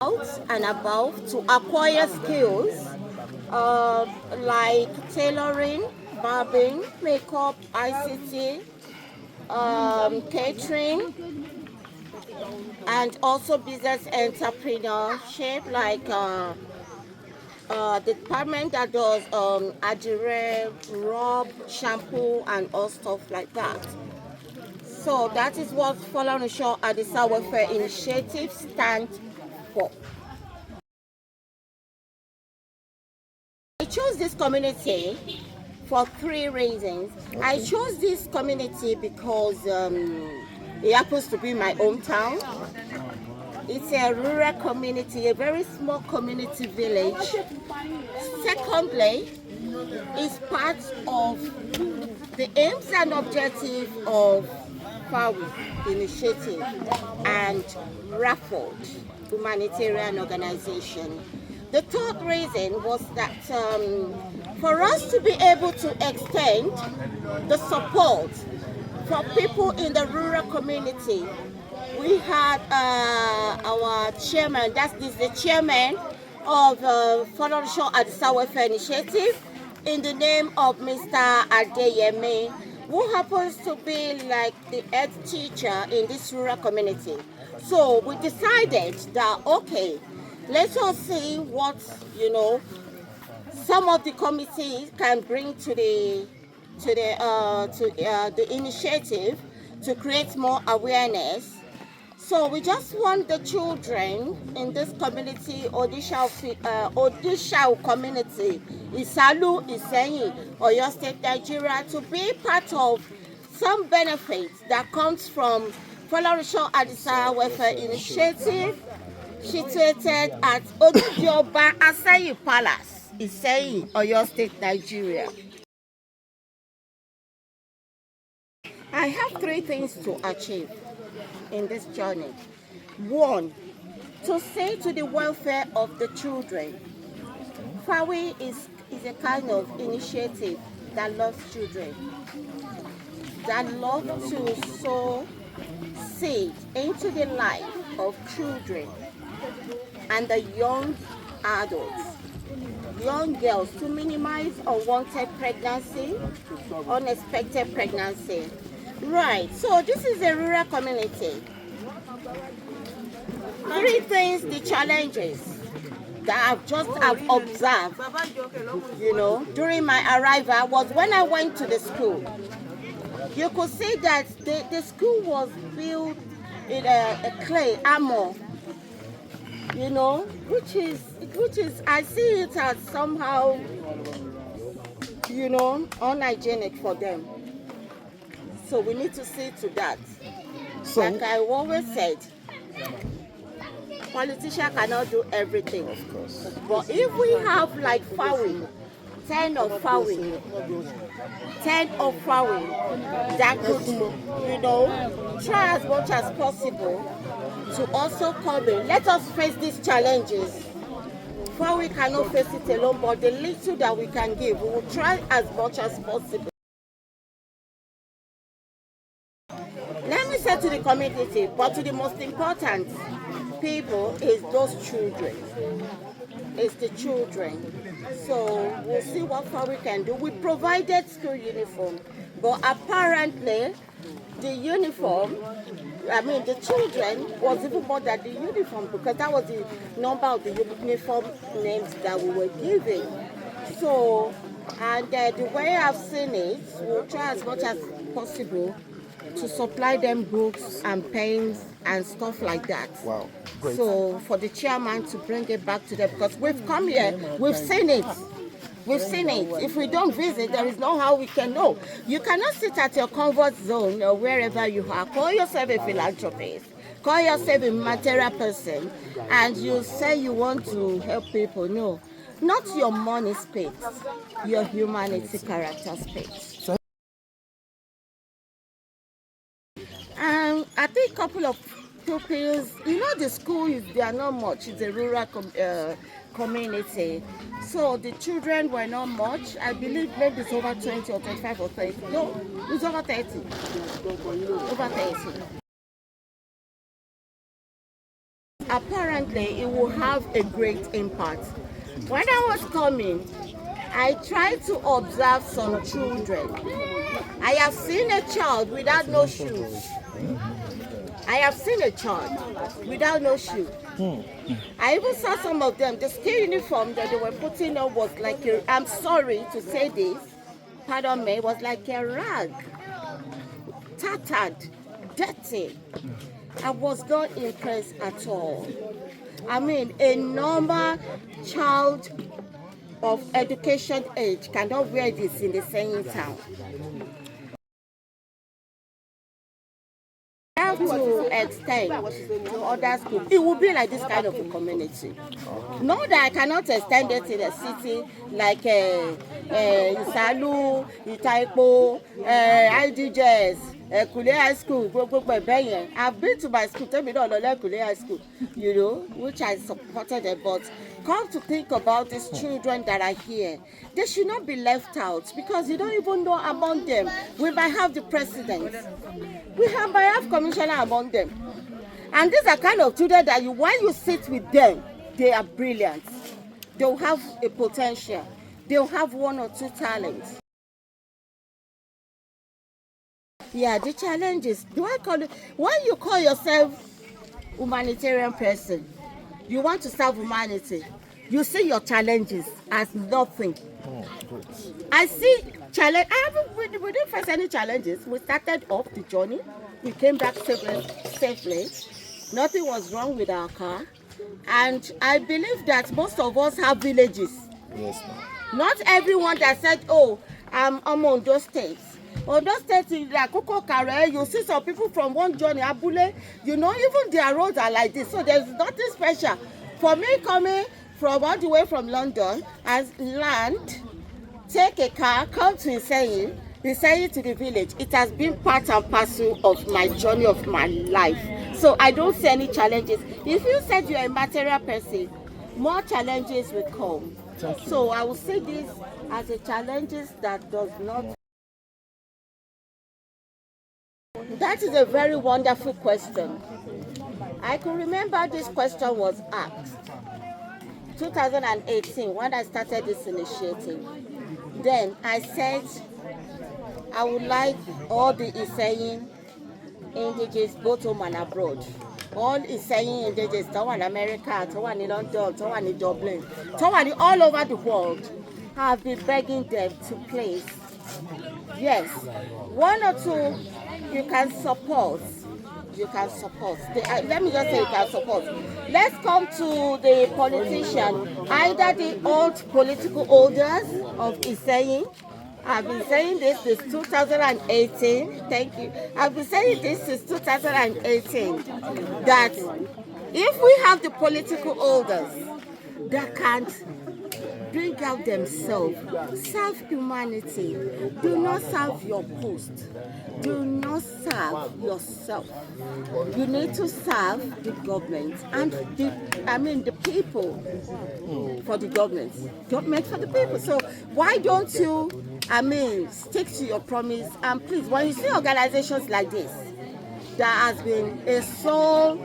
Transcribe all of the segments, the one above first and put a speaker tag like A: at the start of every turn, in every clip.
A: and above to acquire skills like tailoring, barbing, makeup, ICT, catering, and also business entrepreneurship like the department that does adire, rub, shampoo, and all stuff like that. So that is what Follow Onishao-Isalu Welfare Initiative stands for. I chose this community for three reasons. Okay. I chose this community because it happens to be my hometown. It's a rural community, a very small community village. Secondly, it's part of the aims and objectives of Fawi initiative and Rafford humanitarian organization. The third reason was that for us to be able to extend the support for people in the rural community, we had our chairman, the chairman of Follow Onishao-Isalu Welfare Initiative, in the name of Mr. Adeyemi, who happens to be like the head teacher in this rural community. So we decided that, okay, let us see what, some of the committees can bring to the initiative to create more awareness. So we just want the children in this community, Onishao community, Isalu, Iseyin, Oyo State, Nigeria, to be part of some benefits that comes from Follow Onishao-Isalu Welfare Initiative, situated at Odudioba Asayi Palace, Iseyin, Oyo State, Nigeria. I have three things to achieve in this journey. One, to say to the welfare of the children. Fawi is a kind of initiative that loves children, that loves to sow seed into the life of children and the young adults, young girls, to minimize unwanted pregnancy, unexpected pregnancy. Right, so this is a rural community. Three things, the challenges that I've observed, during my arrival was when I went to the school. You could see that the school was built in a clay armor, which is I see it as somehow, unhygienic for them. So we need to see to that. So, like I always said, politicians cannot do everything. Of course. But if we have like Fawi, 10 of Fawi, that could, try as much as possible to also come in. Let us face these challenges. Fawi cannot face it alone, but the little that we can give, we will try as much as possible. Let me say to the community, but to the most important people is those children. It's the children. So we'll see what we can do. We provided school uniform, but apparently the uniform, the children was even more than the uniform, because that was the number of the uniform names that we were giving. So, and the way I've seen it, we'll try as much as possible to supply them books and pens and stuff like that. Wow. Great. So for the chairman to bring it back to them, because we've come here, we've seen it. We've seen it. If we don't visit, there is no how we can know. You cannot sit at your comfort zone or wherever you are. Call yourself a philanthropist. Call yourself a material person, and you say you want to help people. No, not your money speaks. Your humanity character speaks. I think a couple of pupils, the school, they are not much. It's a rural community. So the children were not much. I believe maybe it's over 20 or 25 or 30. No, it's over 30. Over 30. apparently it will have a great impact. When I was coming, I tried to observe some children. I have seen a child without no shoes. I have seen a child without no shoe. I even saw some of them. The school uniform that they were putting on was like a, I'm sorry to say this, pardon me, was like a rag. Tattered, dirty. I was not impressed at all. I mean, a normal child of education age cannot wear this in the same town. Have to extend to other schools. It will be like this kind of a community. Not that I cannot extend it in a city like Isalu, Itaipo, IDJs, Kule High School. I've been to my school, tell me not Kule High School, you know, which I supported it, but come to think about these children that are here, they should not be left out because you don't even know among them. We might have the president. We might have commissioner among them. And these are kind of children that you, when you sit with them, they are brilliant. They'll have a potential. They'll have one or two talents. Yeah, the challenges. Do I call it? When you call yourself humanitarian person, you want to serve humanity, you see your challenges as nothing. I see challenge. We didn't face any challenges. We started off the journey. We came back safely. Nothing was wrong with our car. And I believe that most of us have villages.
B: Yes.
A: Not everyone that said, oh, I'm on those states. On those states in Akoko Kare, you see some people from one journey, Abule, you know, even their roads are like this. So there's nothing special. For me coming from all the way from London and land, take a car, come to Iseyin to the village. It has been part and parcel of my journey of my life. So I don't see any challenges. If you said you're a material person, more challenges will come. So I will say this as a challenges that does not. That is a very wonderful question. I can remember this question was asked 2018 when I started this initiative. Then I said I would like all the Iseyin indigenous both home and abroad. All Iseyin indigenous, tó in America, tó in London, tó in Dublin, tó in all over the world. I have been begging them to please. Yes, one or two you can support. You can support. Let me just say you can support. Let's come to the politician, either the old political holders of Iseyin. I've been saying this since 2018. Thank you. I've been saying this since 2018 that if we have the political holders that can't bring out themselves, serve humanity, do not serve your post, do not serve yourself. You need to serve the government and the people for the government for the people. So why don't you stick to your promise? And please, when you see organizations like this, there has been a sole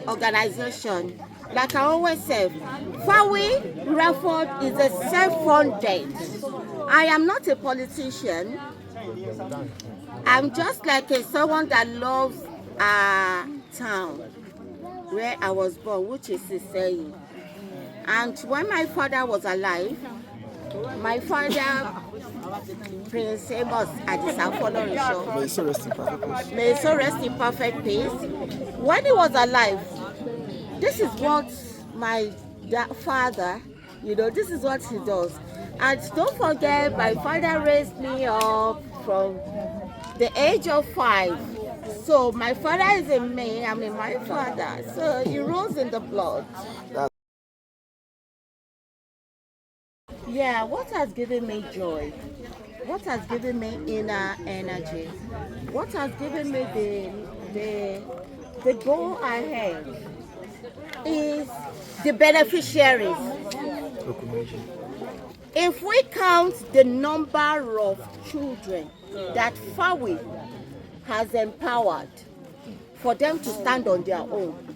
A: organization. Like I always say, Fawi Rafford is a self-funded. I am not a politician. I'm just like someone that loves our town where I was born, which is Iseyin. And when my father was alive, my father, Prince Amos Adisa Onishao, may so rest in perfect peace. When he was alive, this is what my father, this is what he does. And don't forget, my father raised me up from the age of 5. So my father is in me, I'm in my father. So he rules in the blood. Yeah, what has given me joy? What has given me inner energy? What has given me the goal ahead is the beneficiaries. If we count the number of children that Fawi has empowered for them to stand on their own,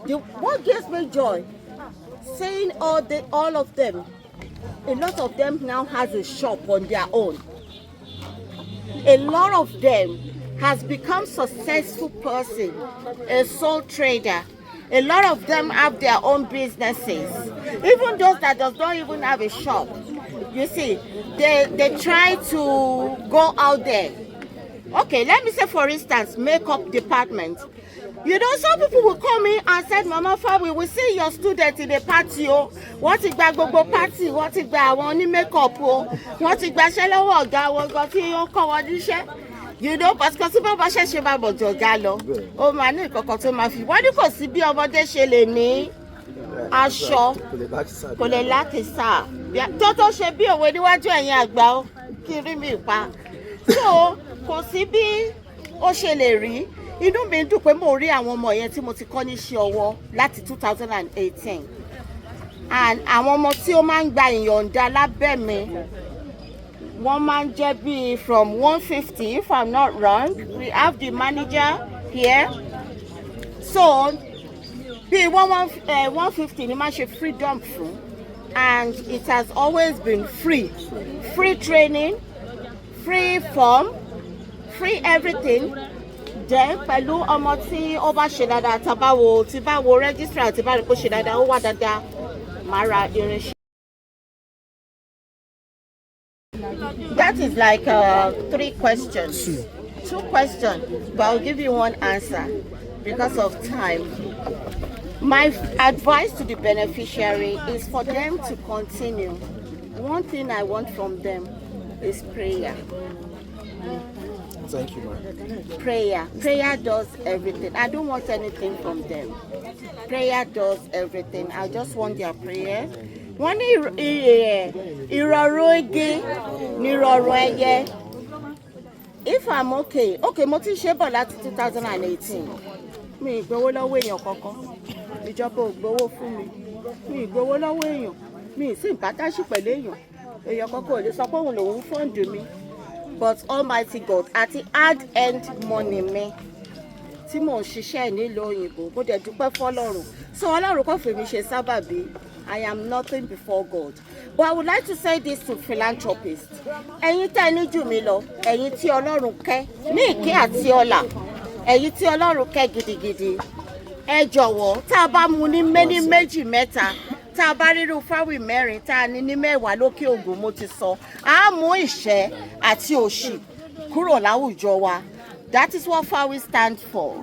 A: What gives me joy, seeing all of them, a lot of them now has a shop on their own. A lot of them has become successful person, a sole trader. A lot of them have their own businesses. Even those that does not even have a shop, you see, they try to go out there. Okay, let me say for instance, makeup department. You know, some people will come in and say, Mama Fawi, we see your student in the party. Oh, what is that go party? What is that one makeup? Oh, what is that shallow or got you call you know, because people are saying about your gallo. Oh, my name, Cocoto Mafi. Why do you see be over there? Shelly, Asho, Colelakisa. Toto should be away. What you and Yagba, killing me, pa. So, Kosibi, Osheleri, you don't mean to put more and one more yet, Timothy Cornish war, Lati 2018. And I want more to man buying your dollar beme. One man JB from 150, if I'm not wrong. We have the manager here. So, the 150, the man should freedom free. And it has always been free. Free training, free form, free everything. Then, pẹ̀lú ọmọ tí ó bá ṣe dáadáa tá bá wo registrar tí bá rí pé ṣe dáadáa ó wà dáadáa máa ra irinṣẹ́. That is like 3 questions. 2 questions, but I'll give you one answer because of time. My advice to the beneficiary is for them to continue. One thing I want from them is prayer.
B: Thank you, man.
A: Prayer does everything. I don't want anything from them. Prayer does everything. I just want their prayer. One if I'm okay, mo ti ṣe bọ̀ láti 2018. Mi ìgbowó lọ́wọ́ èèyàn kankan. Ìjọba ò gbowó fún mi. Mi ìgbowó lọ́wọ́ èèyàn. Mi sì ń pàtàkì pẹ̀lú èèyàn. Èèyàn kankan ò lè sọ pé òun lòun fọ́ǹdù mi. But Almighty God, àti hard-earned money mi tí mò ń ṣiṣẹ́ nílùú òyìnbó, mo dẹ̀ dúpẹ́ fọ́lọ́run. So Ọlọ́run kò fi mi ṣe sábàbí. I am nothing before God. But I would like to say this to philanthropists. Ẹ̀yin tẹ́ ní jù mí lọ, ẹ̀yin tí Ọlọ́run kẹ́ ní ìkẹ́ àti ọlá, ẹ̀yin tí Ọlọ́run kẹ́ gidigidi. Ẹ jọ̀wọ́, tá a bá mu ní méjì mẹ́ta, tá a bá rírú Fawi mẹ́rin, tá a ní mẹ́wàá lókè ògùn mo ti sọ, a mú ìṣẹ́ àti òṣì kúrò láwùjọ wa. That is what Fawi stands for.